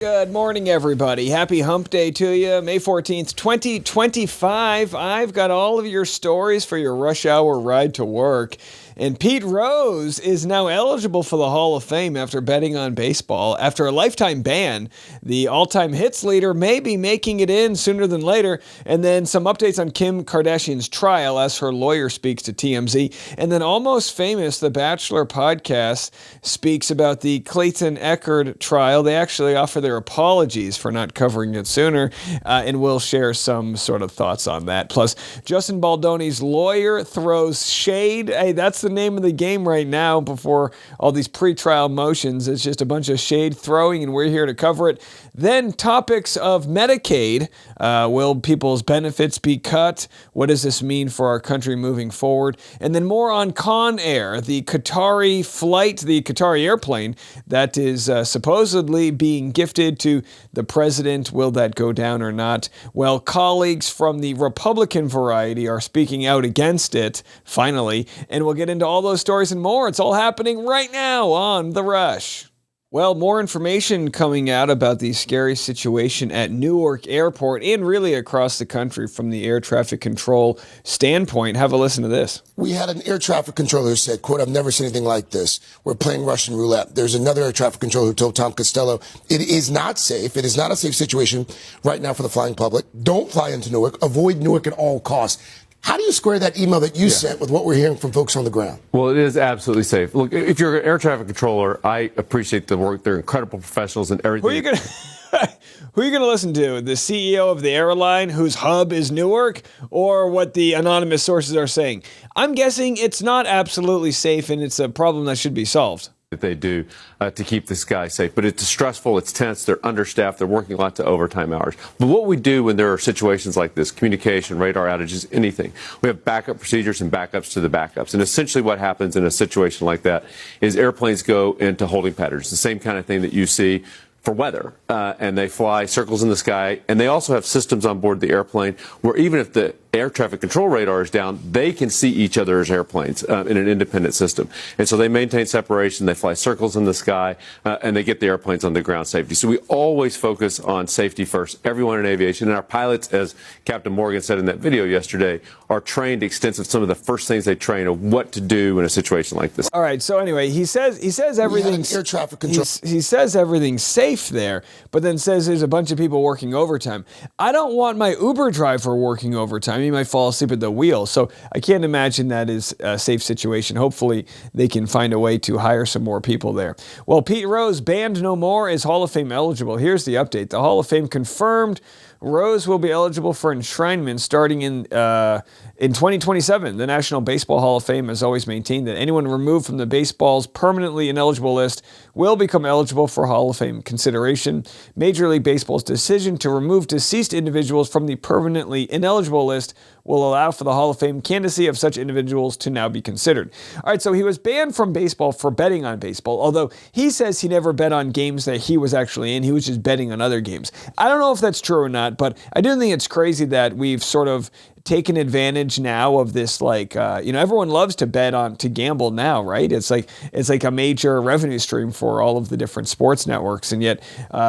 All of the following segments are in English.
Good morning, everybody. Happy Hump Day to you. May 14th, 2025. I've got all of your stories for your rush hour ride to work. And Pete Rose is now eligible for the Hall of Fame after betting on baseball. After a lifetime ban, the all-time hits leader may be making it in sooner than later. And then some updates on Kim Kardashian's trial as her lawyer speaks to TMZ. And then Almost Famous, the Bachelor podcast, speaks about the Clayton Echard trial. They actually offer their apologies for not covering it sooner, and we'll share some sort of thoughts on that. Plus, Justin Baldoni's lawyer throws shade. Hey, that's the name of the game right now before all these pre-trial motions. It's just a bunch of shade throwing, and we're here to cover it. Then topics of Medicaid. Will people's benefits be cut? What does this mean for our country moving forward? And then more on Con Air, the Qatari flight, the Qatari airplane that is supposedly being gifted to the president. Will that go down or not? Well, colleagues from the Republican variety are speaking out against it, finally, and we'll get into all those stories and more. It's all happening right now on The Rush. Well, more information coming out about the scary situation at Newark Airport and really across the country from the air traffic control standpoint. Have a listen to this. We had an air traffic controller who said, quote, "I've never seen anything like this. We're playing Russian roulette." There's another air traffic controller who told Tom Costello, "It is not safe. It is not a safe situation right now for the flying public. Don't fly into Newark. Avoid Newark at all costs." How do you square that email that you sent with what we're hearing from folks on the ground? Well, it is absolutely safe. Look, if you're an air traffic controller, I appreciate the work. They're incredible professionals and everything. Who are you going to listen to? The CEO of the airline whose hub is Newark, or what the anonymous sources are saying? I'm guessing it's not absolutely safe, and it's a problem that should be solved. That they do to keep this guy safe. But it's stressful, it's tense, they're understaffed, they're working lots of overtime hours. But what we do when there are situations like this, communication, radar outages, anything, we have backup procedures and backups to the backups. And essentially what happens in a situation like that is airplanes go into holding patterns, the same kind of thing that you see for weather, and they fly circles in the sky, and they also have systems on board the airplane where even if the air traffic control radar is down, they can see each other as airplanes in an independent system. And so they maintain separation, they fly circles in the sky, and they get the airplanes on the ground safety. So we always focus on safety first, everyone in aviation. And our pilots, as Captain Morgan said in that video yesterday, are trained extensive. Some of the first things they train are what to do in a situation like this. All right, so anyway, he says everything's air traffic control. He says everything's safe there, but then says there's a bunch of people working overtime. I don't want my Uber driver working overtime. He might fall asleep at the wheel. So I can't imagine that is a safe situation. Hopefully they can find a way to hire some more people there. Well, Pete Rose, banned no more, is Hall of Fame eligible. Here's the update. The Hall of Fame confirmed Rose will be eligible for enshrinement starting in 2027. The National Baseball Hall of Fame has always maintained that anyone removed from the baseball's permanently ineligible list will become eligible for Hall of Fame consideration. Major League Baseball's decision to remove deceased individuals from the permanently ineligible list will allow for the Hall of Fame candidacy of such individuals to now be considered. All right, so he was banned from baseball for betting on baseball, although he says he never bet on games that he was actually in. He was just betting on other games. I don't know if that's true or not, but I do think it's crazy that we've sort of taken advantage now of this, everyone loves to gamble now, right? It's like a major revenue stream for all of the different sports networks. And yet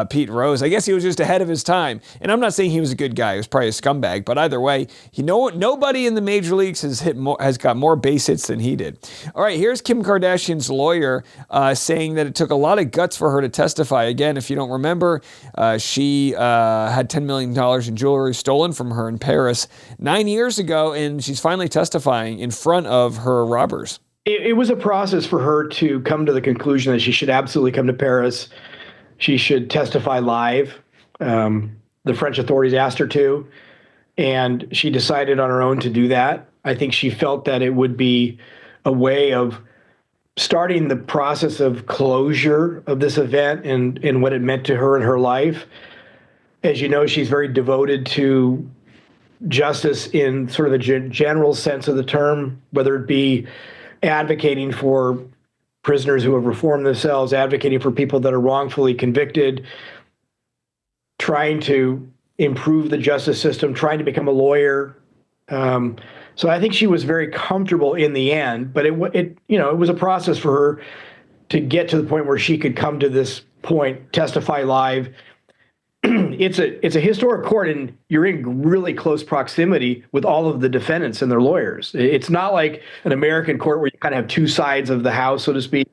Pete Rose, I guess he was just ahead of his time. And I'm not saying he was a good guy. He was probably a scumbag. But either way, nobody in the major leagues has got more base hits than he did. All right, here's Kim Kardashian's lawyer saying that it took a lot of guts for her to testify. Again, if you don't remember, she had $10 million in jewelry stolen from her in Paris 9 years ago, and she's finally testifying in front of her robbers. It was a process for her to come to the conclusion that she should absolutely come to Paris. She should testify live. The French authorities asked her to, and she decided on her own to do that. I think she felt that it would be a way of starting the process of closure of this event and what it meant to her in her life. As you know, she's very devoted to justice in sort of the general sense of the term, whether it be advocating for prisoners who have reformed themselves, advocating for people that are wrongfully convicted, trying to improve the justice system, trying to become a lawyer. So I think she was very comfortable in the end, but it was a process for her to get to the point where she could come to this point, testify live, it's a historic court, and you're in really close proximity with all of the defendants and their lawyers. It's not like an American court where you kind of have two sides of the house, so to speak.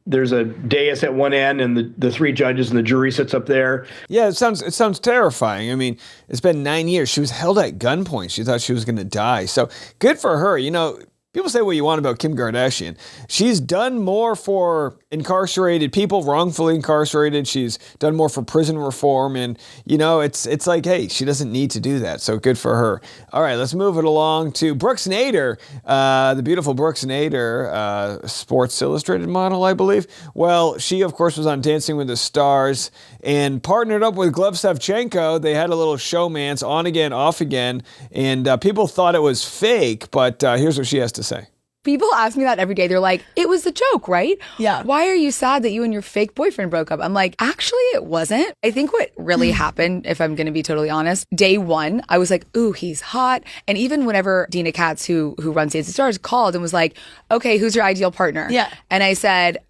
There's a dais at one end, and the three judges and the jury sits up there. Yeah, it sounds terrifying. I mean, it's been 9 years. She was held at gunpoint. She thought she was going to die. So good for her. You know, people say what you want about Kim Kardashian. She's done more for incarcerated people, wrongfully incarcerated. She's done more for prison reform. And, you know, it's like, hey, she doesn't need to do that. So good for her. All right, let's move it along to Brooks Nader, the beautiful Brooks Nader, Sports Illustrated model, I believe. Well, she, of course, was on Dancing with the Stars and partnered up with Gleb Savchenko. They had a little showmance, on again, off again. And people thought it was fake, but here's what she has to say. People ask me that every day. They're like, it was a joke, right? Yeah. Why are you sad that you and your fake boyfriend broke up? I'm like, actually, it wasn't. I think what really happened, if I'm going to be totally honest, day one, I was like, ooh, he's hot. And even whenever Dina Katz, who runs Dancing Stars, called and was like, okay, who's your ideal partner? Yeah. And I said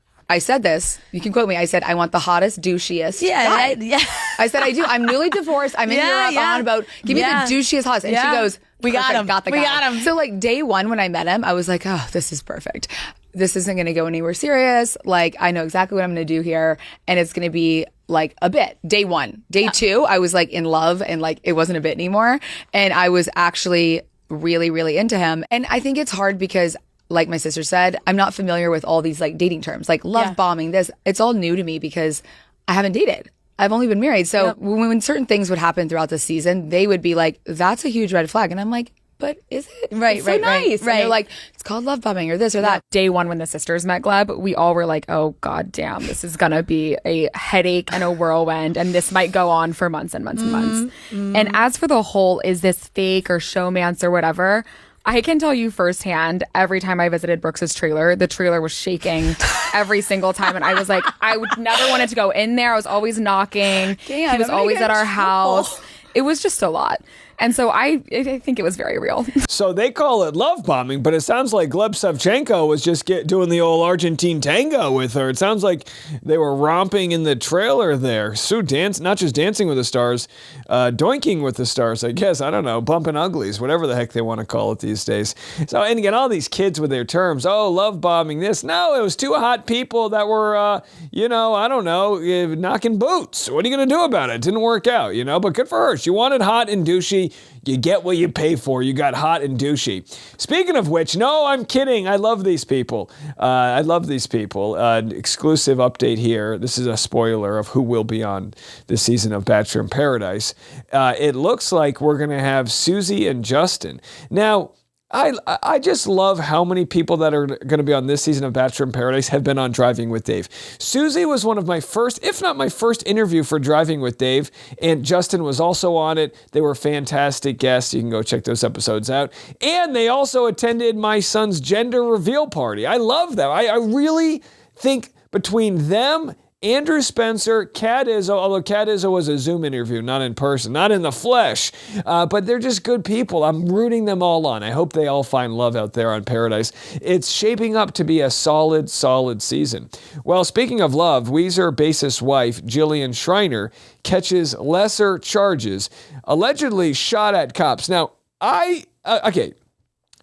this, you can quote me. I said, I want the hottest, douchiest guy. Yeah. I said, I do. I'm newly divorced. I'm in Europe. I'm on about, give me the douchiest, hottest. And she goes, we got him. Got the guy. We got him. So like day one, when I met him, I was like, oh, this is perfect. This isn't going to go anywhere serious. Like, I know exactly what I'm going to do here. And it's going to be like a bit. Day one. Day two, I was like in love, and like it wasn't a bit anymore. And I was actually really, really into him. And I think it's hard because, like my sister said, I'm not familiar with all these like dating terms, like love bombing, this. It's all new to me because I haven't dated. I've only been married. So when certain things would happen throughout the season, they would be like, that's a huge red flag. And I'm like, but is it? Right, it's so nice. right. And they're like, it's called love bombing or this or that. Day one, when the sisters met Gleb, we all were like, oh, god damn, this is going to be a headache and a whirlwind. And this might go on for months and months and months. And as for the whole, is this fake or showmance or whatever, I can tell you firsthand, every time I visited Brooks's trailer, the trailer was shaking every single time. And I was like, I would never wanted to go in there. I was always knocking. Damn, he was I'm always gonna at get our in house. trouble. It was just a lot. And so I think it was very real. So they call it love bombing, but it sounds like Gleb Savchenko was just doing the old Argentine tango with her. It sounds like they were romping in the trailer there. Sue not just Dancing with the Stars, doinking with the stars, I guess. I don't know, bumping uglies, whatever the heck they want to call it these days. So, and again, all these kids with their terms, oh, love bombing this. No, it was two hot people that were, I don't know, knocking boots. What are you going to do about it? It didn't work out, but good for her. She wanted hot and douchey. You get what you pay for. You got hot and douchey. Speaking of which, no, I'm kidding. I love these people. Exclusive update here. This is a spoiler of who will be on this season of Bachelor in Paradise. It looks like we're going to have Susie and Justin. Now, I just love how many people that are going to be on this season of Bachelor in Paradise have been on Driving with Dave. Susie was one of my first, if not my first interview for Driving with Dave, and Justin was also on it. They were fantastic guests. You can go check those episodes out. And they also attended my son's gender reveal party. I love them. I really think between them, Andrew Spencer, Kat Izzo, although Kat Izzo was a Zoom interview, not in person, not in the flesh, but they're just good people. I'm rooting them all on. I hope they all find love out there on Paradise. It's shaping up to be a solid season. Well, speaking of love, Weezer bassist wife Jillian Schreiner catches lesser charges, allegedly shot at cops. Now,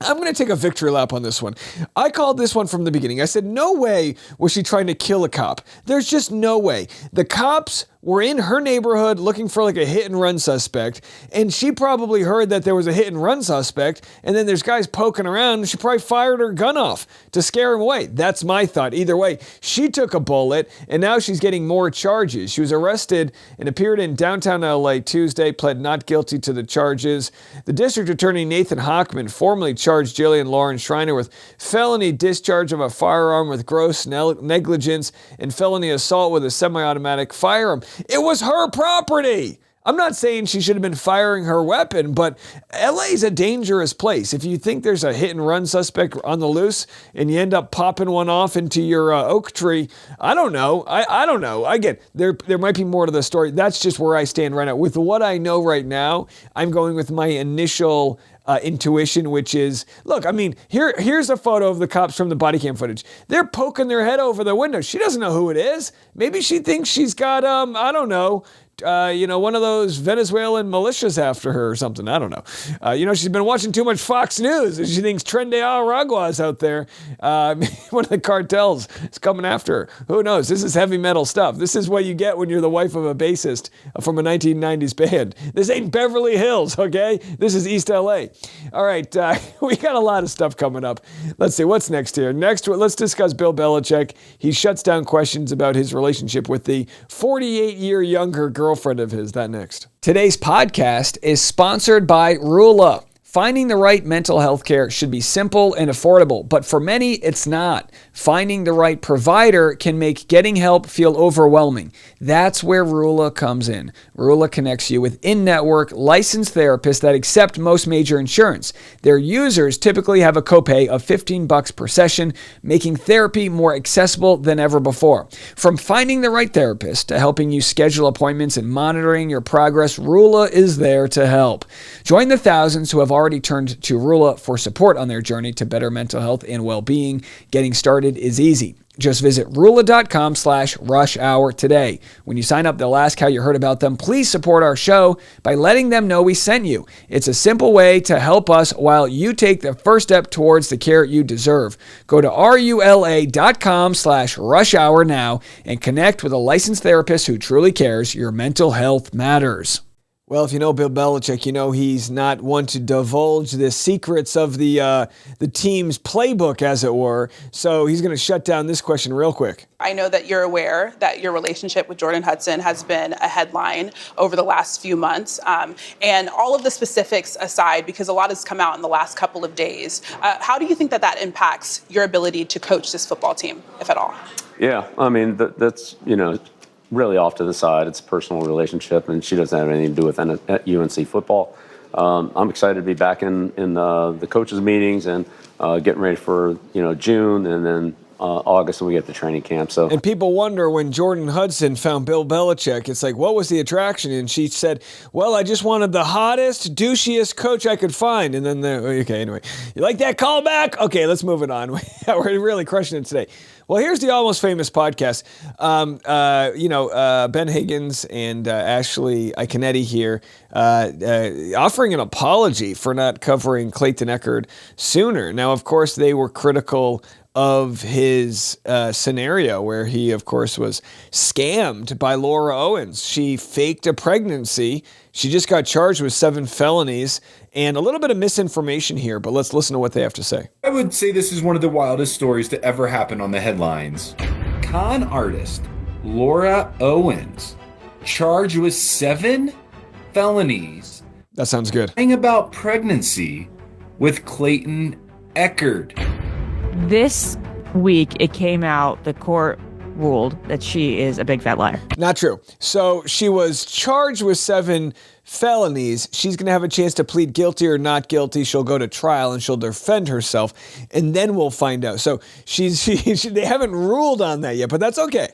I'm going to take a victory lap on this one. I called this one from the beginning. I said, no way was she trying to kill a cop. There's just no way. The cops were in her neighborhood looking for like a hit and run suspect, and she probably heard that there was a hit and run suspect, and then there's guys poking around, and she probably fired her gun off to scare him away. That's my thought. Either way, she took a bullet, and now she's getting more charges. She was arrested and appeared in downtown LA Tuesday, pled not guilty to the charges. The district attorney Nathan Hochman formally charged Jillian Lauren Schreiner with felony discharge of a firearm with gross negligence and felony assault with a semi-automatic firearm. It was her property. I'm not saying she should have been firing her weapon, but LA's a dangerous place. If you think there's a hit and run suspect on the loose and you end up popping one off into your oak tree, I don't know. I don't know. Again, there might be more to the story. That's just where I stand right now. With what I know right now, I'm going with my initial intuition, which is, look, I mean, here's a photo of the cops from the body cam footage. They're poking their head over the window. She doesn't know who it is. Maybe she thinks she's got, I don't know, one of those Venezuelan militias after her or something. I don't know. She's been watching too much Fox News and she thinks Tren de Aragua is out there. One of the cartels is coming after her. Who knows? This is heavy metal stuff. This is what you get when you're the wife of a bassist from a 1990s band. This ain't Beverly Hills, okay? This is East LA. All right, we got a lot of stuff coming up. Let's see, what's next here? Next, let's discuss Bill Belichick. He shuts down questions about his relationship with the 48-year younger girlfriend of his. That next. Today's podcast is sponsored by Rula. Finding the right mental health care should be simple and affordable, but for many, it's not. Finding the right provider can make getting help feel overwhelming. That's where Rula comes in. Rula connects you with in-network licensed therapists that accept most major insurance. Their users typically have a copay of $15 per session, making therapy more accessible than ever before. From finding the right therapist to helping you schedule appointments and monitoring your progress, Rula is there to help. Join the thousands who have already turned to Rula for support on their journey to better mental health and well-being. Getting started is easy. Just visit Rula.com/rush-hour today. When you sign up, they'll ask how you heard about them. Please support our show by letting them know we sent you. It's a simple way to help us while you take the first step towards the care you deserve. Go to Rula.com/rush-hour now and connect with a licensed therapist who truly cares. Your mental health matters. Well, if you know Bill Belichick, you know he's not one to divulge the secrets of the team's playbook, as it were. So he's going to shut down this question real quick. I know that you're aware that your relationship with Jordan Hudson has been a headline over the last few months. And all of the specifics aside, because a lot has come out in the last couple of days, how do you think that impacts your ability to coach this football team, if at all? Yeah, I mean, that's, really off to the side. It's a personal relationship, and she doesn't have anything to do with UNC football. I'm excited to be back in the coaches' meetings and getting ready for June and then August when we get to training camp. So, and people wonder when Jordan Hudson found Bill Belichick, it's like, what was the attraction? And she said, well, I just wanted the hottest, douchiest coach I could find. And then, okay, anyway, you like that callback? Okay, let's move it on. We're really crushing it today. Well, here's the Almost Famous podcast. Ben Higgins and Ashley Iconetti here offering an apology for not covering Clayton Echard sooner. Now, of course, they were critical of his scenario where he, of course, was scammed by Laura Owens. She faked a pregnancy. She just got charged with 7 felonies and a little bit of misinformation here, but let's listen to what they have to say. I would say this is one of the wildest stories to ever happen on the headlines. Con artist Laura Owens charged with 7 felonies. That sounds good. Lying about pregnancy with Clayton Echard. This week, it came out, the court ruled that she is a big fat liar. Not true. So she was charged with 7 felonies. She's going to have a chance to plead guilty or not guilty. She'll go to trial and she'll defend herself, and then we'll find out. So they haven't ruled on that yet, but that's okay.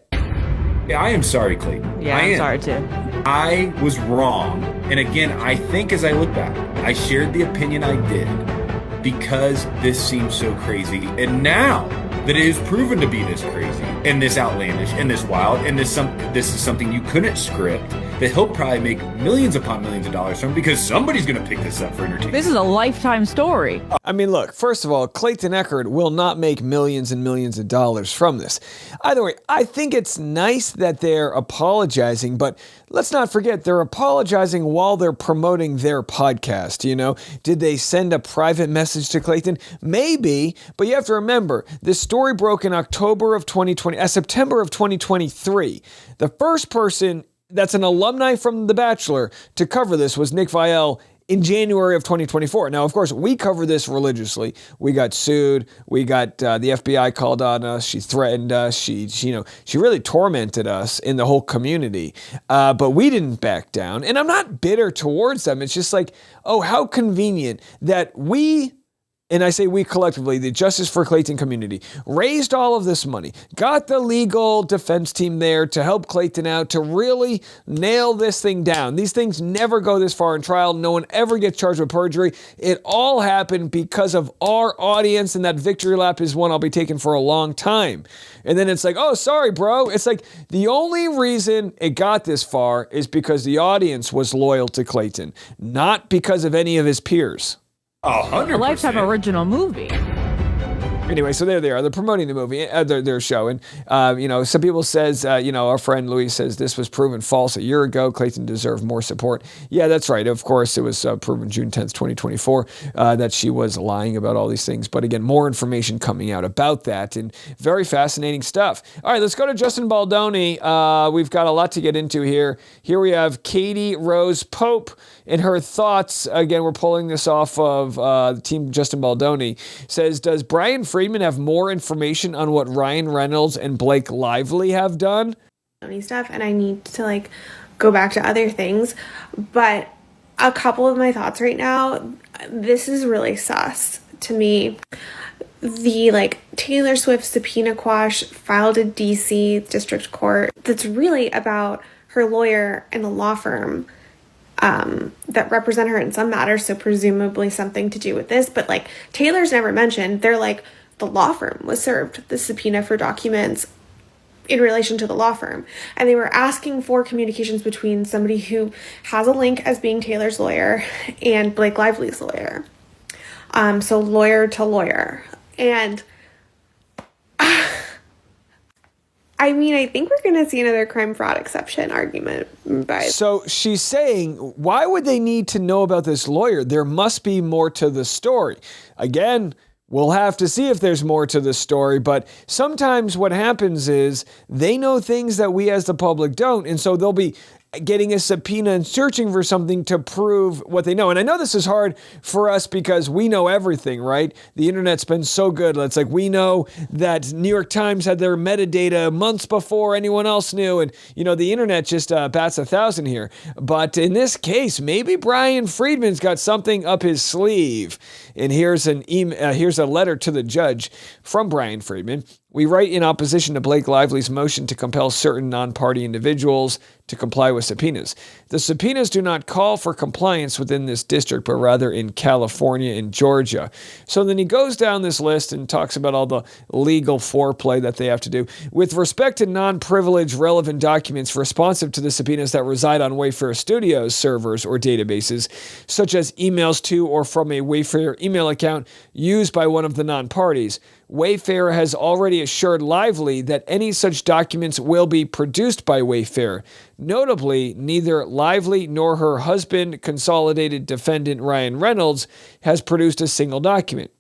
Yeah, I am sorry, Clayton. Yeah, I'm sorry too. I was wrong. And again, I think as I look back, I shared the opinion I did because this seems so crazy. And now that it is proven to be this crazy and this outlandish and this wild and this is something you couldn't script, that he'll probably make millions upon millions of dollars from, because somebody's going to pick this up for entertainment. This is a lifetime story. I mean, look, first of all, Clayton Echard will not make millions and millions of dollars from this. Either way, I think it's nice that they're apologizing, but let's not forget they're apologizing while they're promoting their podcast, Did they send a private message to Clayton? Maybe, but you have to remember, this story broke in September of 2023. The first person that's an alumni from The Bachelor to cover this was Nick Viall in January of 2024. Now, of course, we cover this religiously. We got sued. We got the FBI called on us. She threatened us. She really tormented us in the whole community. But we didn't back down. And I'm not bitter towards them. It's just like, oh, how convenient that we and I say we collectively, the Justice for Clayton community, raised all of this money, got the legal defense team there to help Clayton out, to really nail this thing down. These things never go this far in trial. No one ever gets charged with perjury. It all happened because of our audience, and that victory lap is one I'll be taking for a long time. And then it's like, oh, sorry, bro. It's like the only reason it got this far is because the audience was loyal to Clayton, not because of any of his peers. 100%. A Lifetime original movie. Anyway, so there they are. They're promoting the movie, their show. And, some people says, our friend Louis says this was proven false a year ago. Clayton deserved more support. Yeah, that's right. Of course, it was proven June 10th, 2024, that she was lying about all these things. But again, more information coming out about that and very fascinating stuff. All right, let's go to Justin Baldoni. We've got a lot to get into here. Here we have Katie Rose Pope and her thoughts. Again, we're pulling this off of the team Justin Baldoni. Says, does Brian Friedman have more information on what Ryan Reynolds and Blake Lively have done? Stuff, and I need to go back to other things. But a couple of my thoughts right now, this is really sus to me. The Taylor Swift subpoena quash filed in DC District Court that's really about her lawyer and the law firm that represent her in some matters, so presumably something to do with this. But Taylor's never mentioned. They're the law firm was served the subpoena for documents in relation to the law firm, and they were asking for communications between somebody who has a link as being Taylor's lawyer and Blake Lively's lawyer. So lawyer to lawyer. And I think we're going to see another crime fraud exception argument. So she's saying, why would they need to know about this lawyer? There must be more to the story. Again, we'll have to see if there's more to the story, but sometimes what happens is they know things that we as the public don't, and so they'll be getting a subpoena and searching for something to prove what they know. And I know this is hard for us because we know everything, right? The internet's been so good. It's we know that New York Times had their metadata months before anyone else knew. And, the internet just bats 1,000 here. But in this case, maybe Brian Friedman's got something up his sleeve. And here's here's a letter to the judge from Brian Friedman. We write in opposition to Blake Lively's motion to compel certain non-party individuals to comply with subpoenas. The subpoenas do not call for compliance within this district, but rather in California and Georgia. So then he goes down this list and talks about all the legal foreplay that they have to do. With respect to non-privileged relevant documents responsive to the subpoenas that reside on Wayfair Studios servers or databases, such as emails to or from a Wayfair email account used by one of the non-parties, Wayfair has already assured Lively that any such documents will be produced by Wayfair. Notably, neither Lively nor her husband, consolidated defendant Ryan Reynolds, has produced a single document.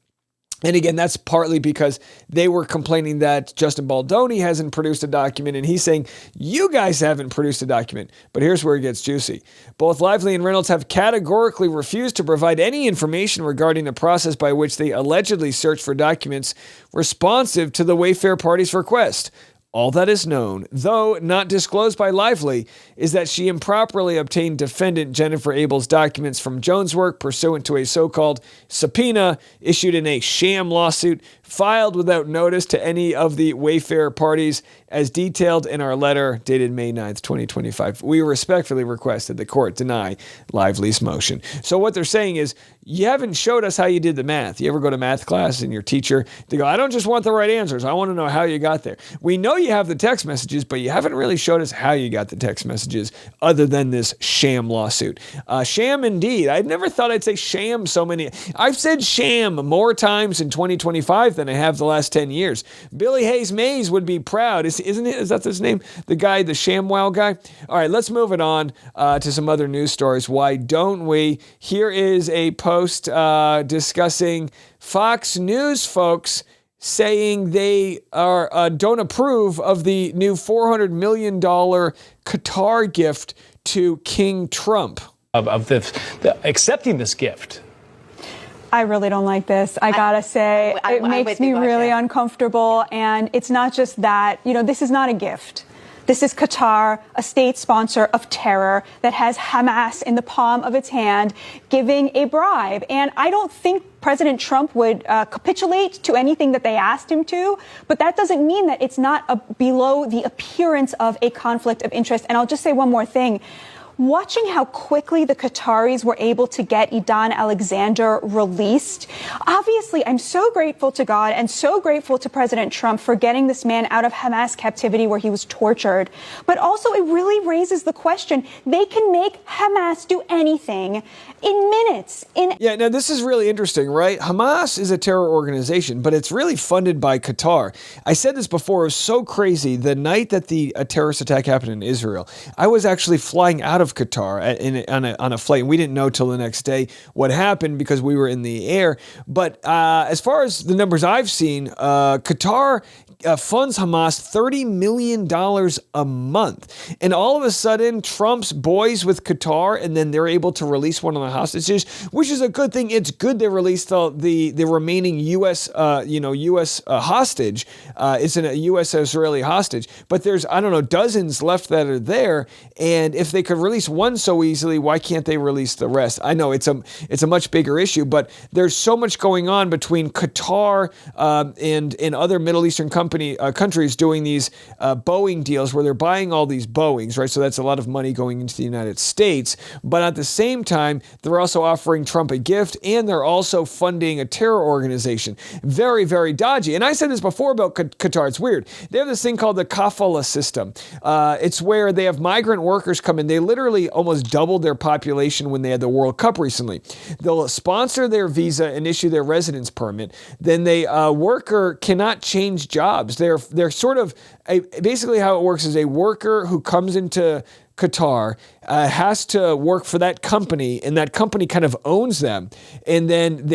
And again, that's partly because they were complaining that Justin Baldoni hasn't produced a document, and he's saying, you guys haven't produced a document. But here's where it gets juicy. Both Lively and Reynolds have categorically refused to provide any information regarding the process by which they allegedly searched for documents responsive to the Wayfair party's request. All that is known, though not disclosed by Lively, is that she improperly obtained defendant Jennifer Abel's documents from Jones' work pursuant to a so-called subpoena issued in a sham lawsuit filed without notice to any of the Wayfair parties, as detailed in our letter dated May 9th, 2025. We respectfully request that the court deny Lively's motion. So what they're saying is, you haven't showed us how you did the math. You ever go to math class and your teacher, they go, I don't just want the right answers. I want to know how you got there. We know you have the text messages, but you haven't really showed us how you got the text messages other than this sham lawsuit. Sham indeed. I never thought I'd say sham so many. I've said sham more times in 2025 than I have the last 10 years. Billy Hayes Mays would be proud. Isn't it? Is that his name? The guy, the ShamWow guy? All right, let's move it on to some other news stories. Why don't we? Here is a post discussing Fox News folks saying they don't approve of the new $400 million Qatar gift to King Trump. Of accepting this gift. I really don't like this. I gotta say, it makes me really uncomfortable. And it's not just that, this is not a gift. This is Qatar, a state sponsor of terror that has Hamas in the palm of its hand, giving a bribe. And I don't think President Trump would capitulate to anything that they asked him to, but that doesn't mean that it's not below the appearance of a conflict of interest. And I'll just say one more thing. Watching how quickly the Qataris were able to get Idan Alexander released, obviously, I'm so grateful to God and so grateful to President Trump for getting this man out of Hamas captivity where he was tortured. But also, it really raises the question, they can make Hamas do anything in minutes. Yeah, now this is really interesting, right? Hamas is a terror organization, but it's really funded by Qatar. I said this before, it was so crazy. The night that the terrorist attack happened in Israel, I was actually flying out of Qatar on a flight, and we didn't know till the next day what happened because we were in the air. But as far as the numbers I've seen, Qatar funds Hamas $30 million a month. And all of a sudden, Trump's boys with Qatar, and then they're able to release one of the hostages, which is a good thing. It's good they released the remaining U.S. Hostage. It's a U.S. Israeli hostage. But there's, I don't know, dozens left that are there. And if they could release one so easily, why can't they release the rest? I know it's a much bigger issue, but there's so much going on between Qatar and other Middle Eastern countries doing these Boeing deals where they're buying all these Boeings, right? So that's a lot of money going into the United States. But at the same time, they're also offering Trump a gift, and they're also funding a terror organization. Very, very dodgy. And I said this before about Qatar. It's weird. They have this thing called the kafala system. It's where they have migrant workers come in. They literally almost doubled their population when they had the World Cup recently. They'll sponsor their visa and issue their residence permit. Then the worker cannot change jobs. They're sort of basically how it works is a worker who comes into Qatar has to work for that company, and that company kind of owns them. And then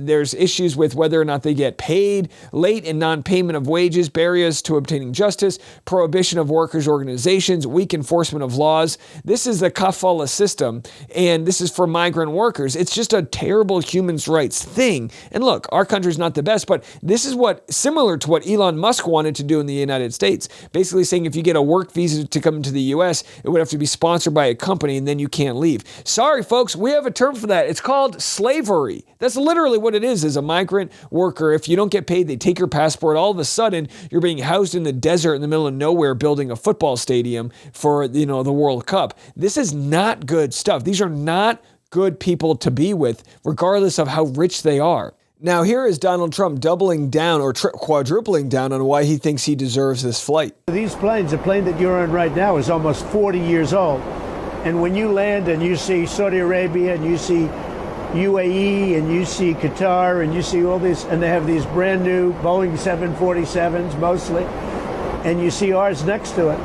there's issues with whether or not they get paid, late and non-payment of wages, barriers to obtaining justice, prohibition of workers' organizations, weak enforcement of laws. This is the kafala system, and this is for migrant workers. It's just a terrible human rights thing. And look, our country's not the best, but this is similar to what Elon Musk wanted to do in the United States. Basically saying if you get a work visa to come into the U.S., it would have to be sponsored by a company, and then you can't leave. Sorry, folks, we have a term for that. It's called slavery. That's literally what it is as a migrant worker. If you don't get paid, they take your passport. All of a sudden, you're being housed in the desert in the middle of nowhere building a football stadium for, the World Cup. This is not good stuff. These are not good people to be with, regardless of how rich they are. Now, here is Donald Trump doubling down or quadrupling down on why he thinks he deserves this flight. These planes, the plane that you're on right now is almost 40 years old. And when you land and you see Saudi Arabia and you see UAE and you see Qatar and you see all these, and they have these brand new Boeing 747s mostly, and you see ours next to it,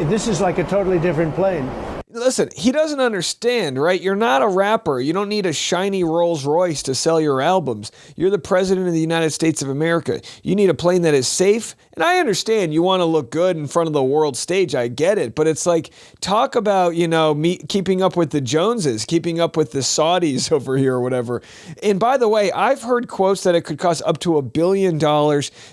this is like a totally different plane. Listen, he doesn't understand, right? You're not a rapper. You don't need a shiny Rolls Royce to sell your albums. You're the president of the United States of America. You need a plane that is safe. And I understand you want to look good in front of the world stage. I get it. But it's like, talk about, keeping up with the Joneses, keeping up with the Saudis over here or whatever. And by the way, I've heard quotes that it could cost up to $1 billion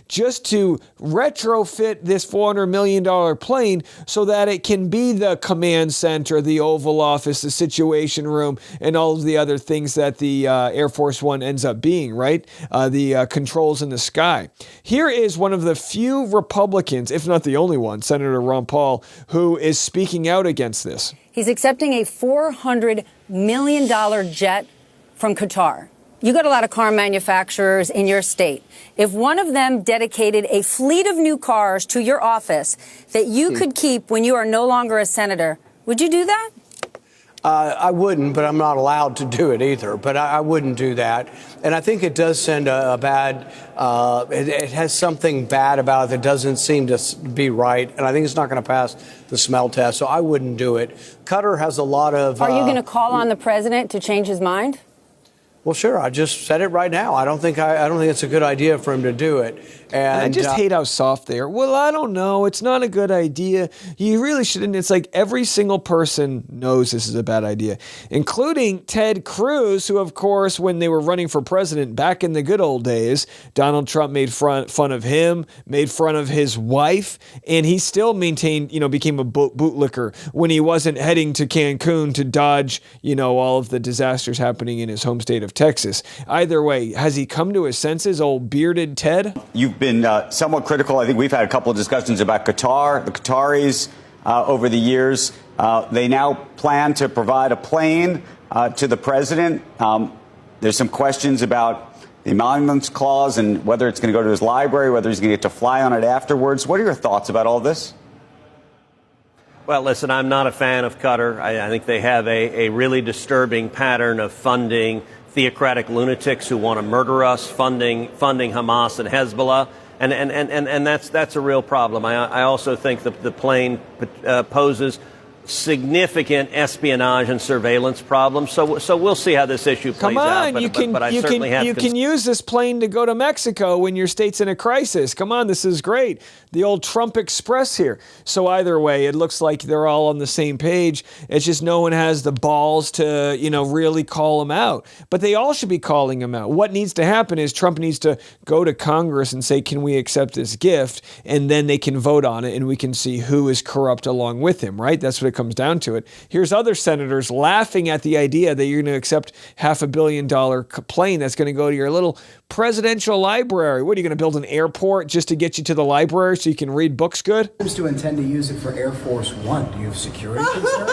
just to retrofit this $400 million plane so that it can be the command center, the Oval Office, the Situation Room, and all of the other things that the Air Force One ends up being, right? The controls in the sky. Here is one of the few Republicans, if not the only one, Senator Ron Paul, who is speaking out against this. He's accepting a $400 million jet from Qatar. You got a lot of car manufacturers in your state. If one of them dedicated a fleet of new cars to your office that you could keep when you are no longer a senator, would you do that? I wouldn't, but I'm not allowed to do it either. But I wouldn't do that. And I think it does send a bad, it has something bad about it that doesn't seem to be right. And I think it's not going to pass the smell test. So I wouldn't do it. Qatar has a lot of... Are you going to call on the president to change his mind? Well, sure. I just said it right now. I don't think it's a good idea for him to do it. And I just hate how soft they are. Well, I don't know. It's not a good idea. You really shouldn't. It's like every single person knows this is a bad idea, including Ted Cruz, who, of course, when they were running for president back in the good old days, Donald Trump made fun of him, made fun of his wife, and he still maintained, became a bootlicker when he wasn't heading to Cancun to dodge, all of the disasters happening in his home state of Texas. Either way, has he come to his senses, old bearded Ted? You've been somewhat critical. I think we've had a couple of discussions about Qatar, the Qataris over the years. They now plan to provide a plane to the president. There's some questions about the emoluments clause and whether it's going to go to his library, whether he's going to get to fly on it afterwards. What are your thoughts about all this? Well, listen, I'm not a fan of Qatar. I think they have a really disturbing pattern of funding theocratic lunatics who want to murder us, funding Hamas and Hezbollah, and that's a real problem. I also think that the plane poses significant espionage and surveillance problems. So we'll see how this issue plays out. But you can use this plane to go to Mexico when your state's in a crisis. Come on, this is great. The old Trump Express here. So either way, it looks like they're all on the same page. It's just no one has the balls to, really call him out. But they all should be calling him out. What needs to happen is Trump needs to go to Congress and say, can we accept this gift? And then they can vote on it and we can see who is corrupt along with him, right? That's what it comes down to it. Here's other senators laughing at the idea that you're going to accept $500 million plane that's going to go to your little presidential library. What, are you going to build an airport just to get you to the library so you can read books good? Seems to intend to use it for Air Force One. Do you have security concerns?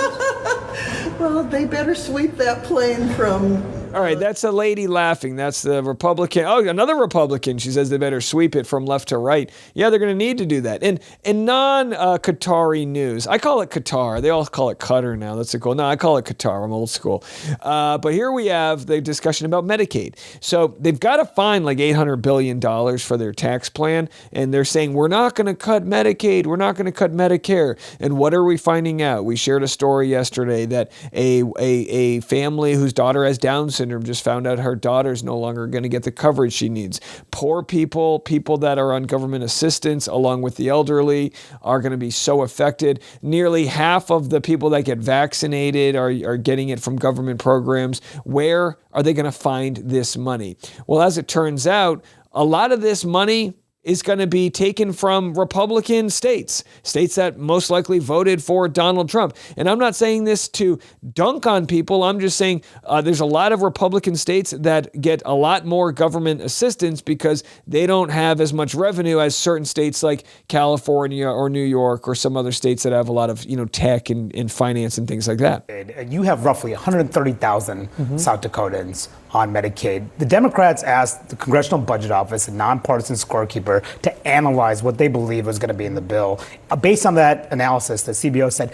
Well, they better sweep that plane from... All right, that's a lady laughing. That's the Republican. Oh, another Republican. She says they better sweep it from left to right. Yeah, they're going to need to do that. And in non-Qatari news, I call it Qatar. They all call it Qatar now. That's cool. No, I call it Qatar. I'm old school. But here we have the discussion about Medicaid. So they've got to find like $800 billion for their tax plan. And they're saying, we're not going to cut Medicaid. We're not going to cut Medicare. And what are we finding out? We shared a story yesterday that a family whose daughter has Down syndrome just found out her daughter's no longer going to get the coverage she needs. Poor people that are on government assistance, along with the elderly, are going to be so affected. Nearly half of the people that get vaccinated are getting it from government programs. Where are they going to find this money? Well, as it turns out, a lot of this money is going to be taken from Republican states that most likely voted for Donald Trump. And I'm not saying this to dunk on people. I'm just saying there's a lot of Republican states that get a lot more government assistance because they don't have as much revenue as certain states like California or New York or some other states that have a lot of, tech and finance and things like that. You have roughly 130,000 South Dakotans on Medicaid. The Democrats asked the Congressional Budget Office, a nonpartisan scorekeeper, to analyze what they believe was going to be in the bill. Based on that analysis, the CBO said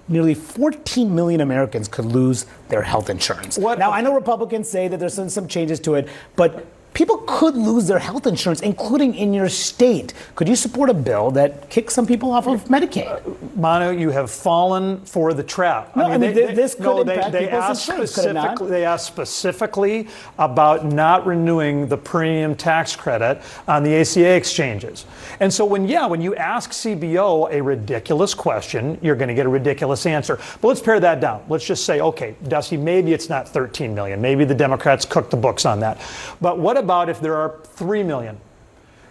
nearly 14 million Americans could lose their health insurance. Now, I know Republicans say that there's some changes to it, but people could lose their health insurance, including in your state. Could you support a bill that kicks some people off of Medicaid? Manu, you have fallen for the trap. No, this could impact people's insurance, could it not? They asked specifically about not renewing the premium tax credit on the ACA exchanges. And so when you ask CBO a ridiculous question, you're going to get a ridiculous answer. But let's pare that down. Let's just say, okay, Dusty, maybe it's not 13 million. Maybe the Democrats cooked the books on that. But what about if there are 3 million?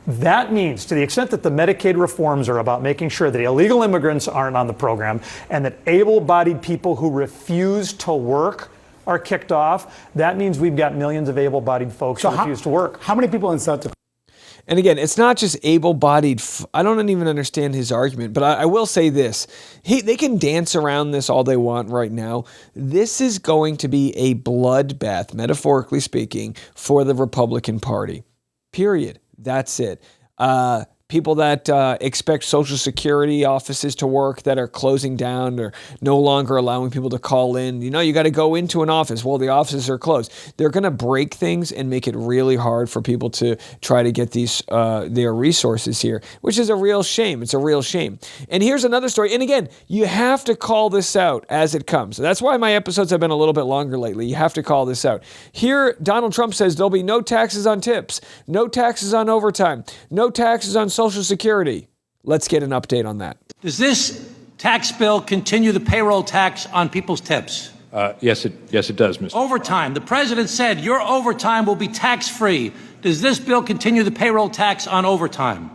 That means, to the extent that the Medicaid reforms are about making sure that illegal immigrants aren't on the program and that able-bodied people who refuse to work are kicked off, that means we've got millions of able-bodied folks who refuse to work. How many people in South Dakota? And again, it's not just able-bodied. I don't even understand his argument, but I will say this. They can dance around this all they want right now. This is going to be a bloodbath, metaphorically speaking, for the Republican Party. Period. That's it. people that expect Social Security offices to work that are closing down or no longer allowing people to call in. You got to go into an office. Well, the offices are closed. They're going to break things and make it really hard for people to try to get these their resources here, which is a real shame. It's a real shame. And here's another story. And again, you have to call this out as it comes. That's why my episodes have been a little bit longer lately. You have to call this out. Here, Donald Trump says there'll be no taxes on tips, no taxes on overtime, no taxes on Social Security. Let's get an update on that. Does this tax bill continue the payroll tax on people's tips? Yes, it does, Mr. Overtime. The president said your overtime will be tax-free. Does this bill continue the payroll tax on overtime?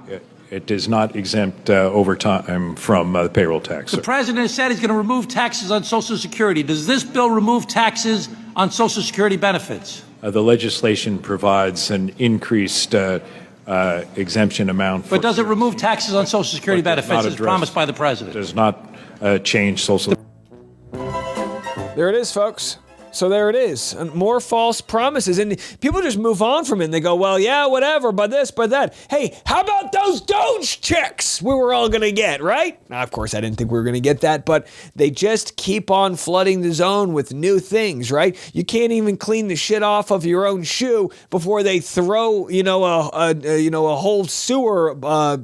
It does not exempt overtime from the payroll tax. The president has said he's going to remove taxes on Social Security. Does this bill remove taxes on Social Security benefits? The legislation provides an increased exemption amount. But does it remove taxes on Social Security benefits as promised by the president? Does not change Social. There it is, folks. So there it is. More false promises. And people just move on from it. And they go, well, yeah, whatever, but this, but that. Hey, how about those Doge checks we were all going to get, right? Now, of course, I didn't think we were going to get that, but they just keep on flooding the zone with new things, right? You can't even clean the shit off of your own shoe before they throw, a whole sewer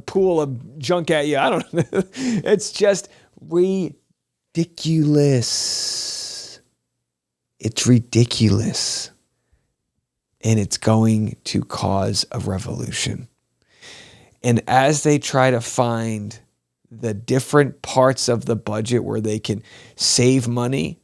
pool of junk at you. I don't know. It's just ridiculous. It's ridiculous. And it's going to cause a revolution. And as they try to find the different parts of the budget where they can save money,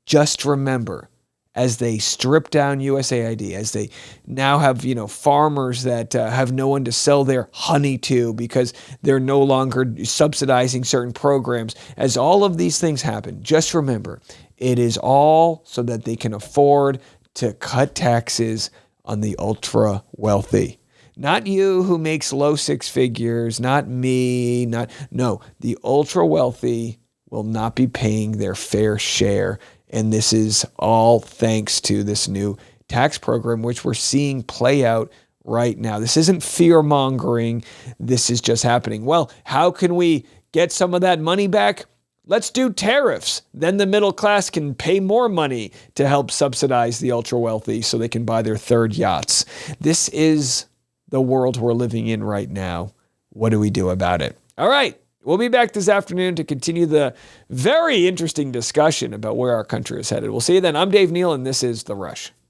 just remember, as they strip down USAID, as they now have, farmers that have no one to sell their honey to because they're no longer subsidizing certain programs, as all of these things happen, just remember, it is all so that they can afford to cut taxes on the ultra wealthy. Not you who makes low six figures, not me, no, the ultra wealthy will not be paying their fair share. And this is all thanks to this new tax program, which we're seeing play out right now. This isn't fear mongering. This is just happening. Well, how can we get some of that money back? Let's do tariffs. Then the middle class can pay more money to help subsidize the ultra wealthy so they can buy their third yachts. This is the world we're living in right now. What do we do about it? All right. We'll be back this afternoon to continue the very interesting discussion about where our country is headed. We'll see you then. I'm Dave Neal, and this is The Rush.